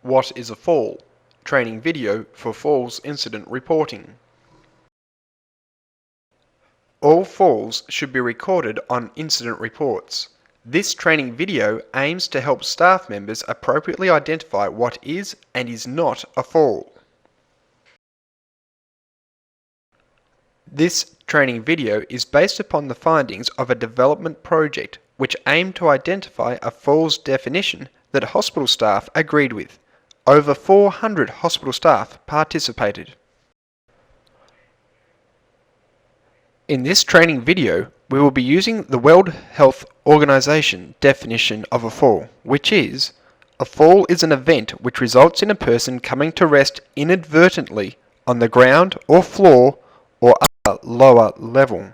What is a fall? Training video for falls incident reporting. All falls should be recorded on incident reports. This training video aims to help staff members appropriately identify what is and is not a fall. This training video is based upon the findings of a development project which aimed to identify a falls definition that hospital staff agreed with. Over 400 hospital staff participated. In this training video, we will be using the World Health Organization definition of a fall, which is, a fall is an event which results in a person coming to rest inadvertently on the ground or floor or other lower level.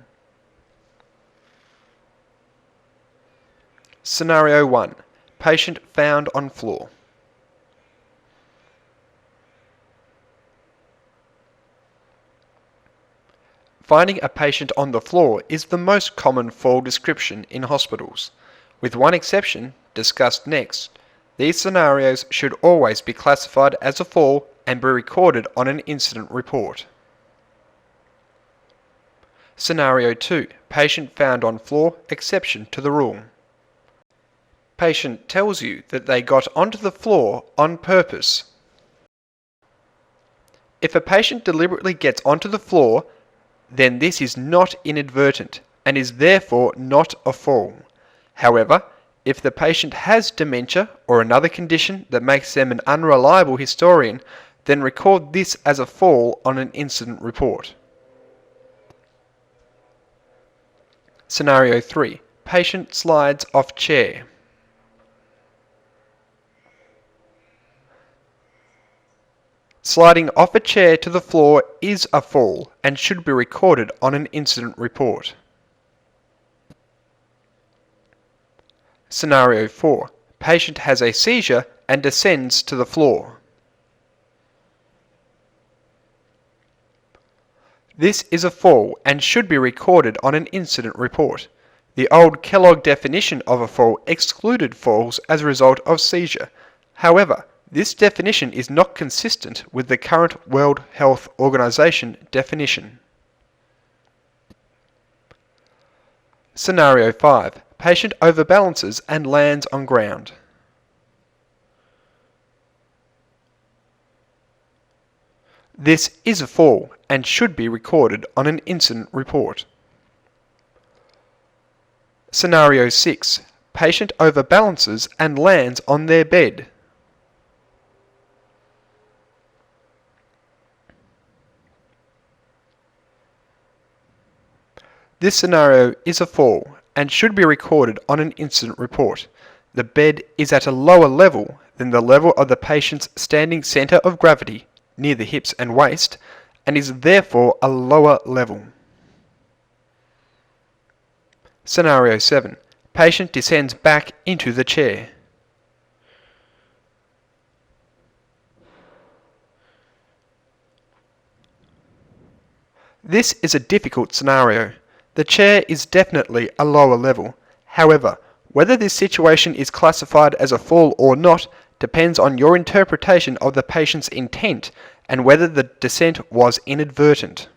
Scenario 1. Patient found on floor. Finding a patient on the floor is the most common fall description in hospitals. With one exception, discussed next, these scenarios should always be classified as a fall and be recorded on an incident report. Scenario 2. Patient found on floor, exception to the rule. Patient tells you that they got onto the floor on purpose. If a patient deliberately gets onto the floor, then this is not inadvertent and is therefore not a fall. However, if the patient has dementia or another condition that makes them an unreliable historian, then record this as a fall on an incident report. Scenario 3. Patient slides off chair. Sliding off a chair to the floor is a fall and should be recorded on an incident report. Scenario 4. Patient has a seizure and descends to the floor. This is a fall and should be recorded on an incident report. The old Kellogg definition of a fall excluded falls as a result of seizure. However, this definition is not consistent with the current World Health Organization definition. Scenario 5. Patient overbalances and lands on ground. This is a fall and should be recorded on an incident report. Scenario 6. Patient overbalances and lands on their bed. This scenario is a fall and should be recorded on an incident report. The bed is at a lower level than the level of the patient's standing center of gravity, near the hips and waist, and is therefore a lower level. Scenario 7. Patient descends back into the chair. This is a difficult scenario. The chair is definitely a lower level. However, whether this situation is classified as a fall or not depends on your interpretation of the patient's intent and whether the descent was inadvertent.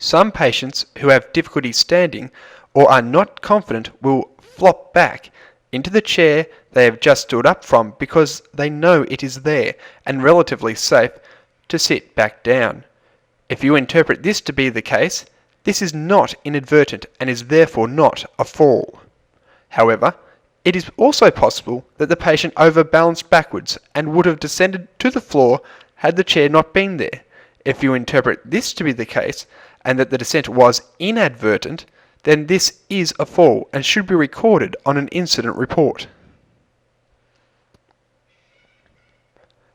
Some patients who have difficulty standing or are not confident will flop back into the chair they have just stood up from because they know it is there and relatively safe to sit back down. If you interpret this to be the case, this is not inadvertent and is therefore not a fall. However, it is also possible that the patient overbalanced backwards and would have descended to the floor had the chair not been there. If you interpret this to be the case and that the descent was inadvertent, then this is a fall and should be recorded on an incident report.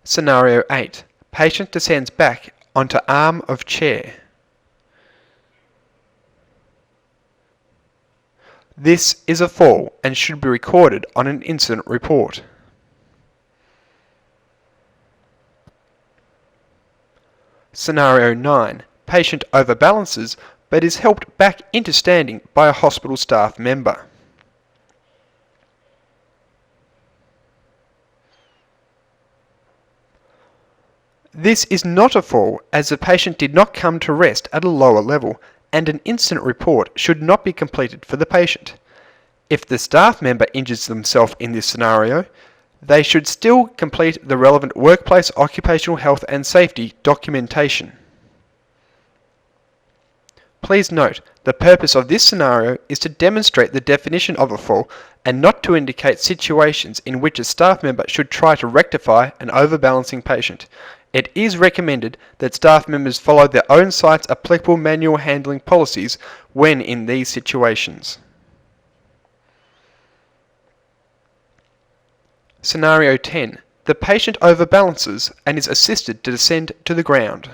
Scenario 8. Patient descends back onto arm of chair. This is a fall and should be recorded on an incident report. Scenario 9. Patient overbalances but is helped back into standing by a hospital staff member. This is not a fall, as the patient did not come to rest at a lower level, and an incident report should not be completed for the patient. If the staff member injures themselves in this scenario, they should still complete the relevant workplace occupational health and safety documentation. Please note, the purpose of this scenario is to demonstrate the definition of a fall and not to indicate situations in which a staff member should try to rectify an overbalancing patient. It is recommended that staff members follow their own site's applicable manual handling policies when in these situations. Scenario 10. The patient overbalances and is assisted to descend to the ground.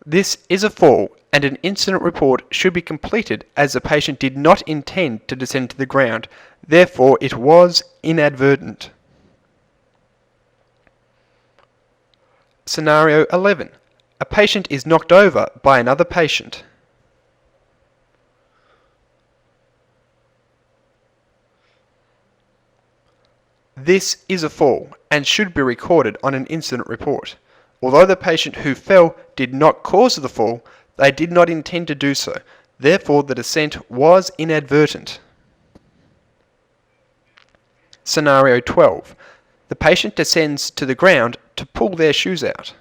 This is a fall, and an incident report should be completed as the patient did not intend to descend to the ground, therefore it was inadvertent. Scenario 11. A patient is knocked over by another patient. This is a fall, and should be recorded on an incident report. Although the patient who fell did not cause the fall, they did not intend to do so. Therefore, the descent was inadvertent. Scenario 12. The patient descends to the ground to pull their shoes out.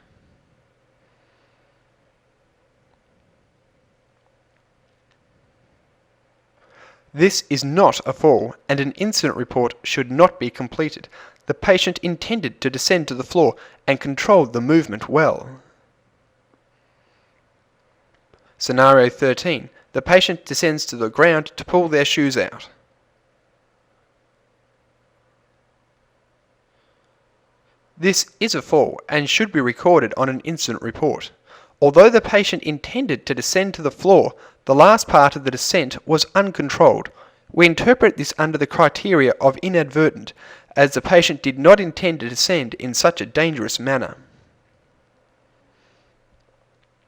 This is not a fall, and an incident report should not be completed. The patient intended to descend to the floor and controlled the movement well. Scenario 13. The patient descends to the ground to pull their shoes out. This is a fall and should be recorded on an incident report. Although the patient intended to descend to the floor, the last part of the descent was uncontrolled. We interpret this under the criteria of inadvertent, as the patient did not intend to descend in such a dangerous manner.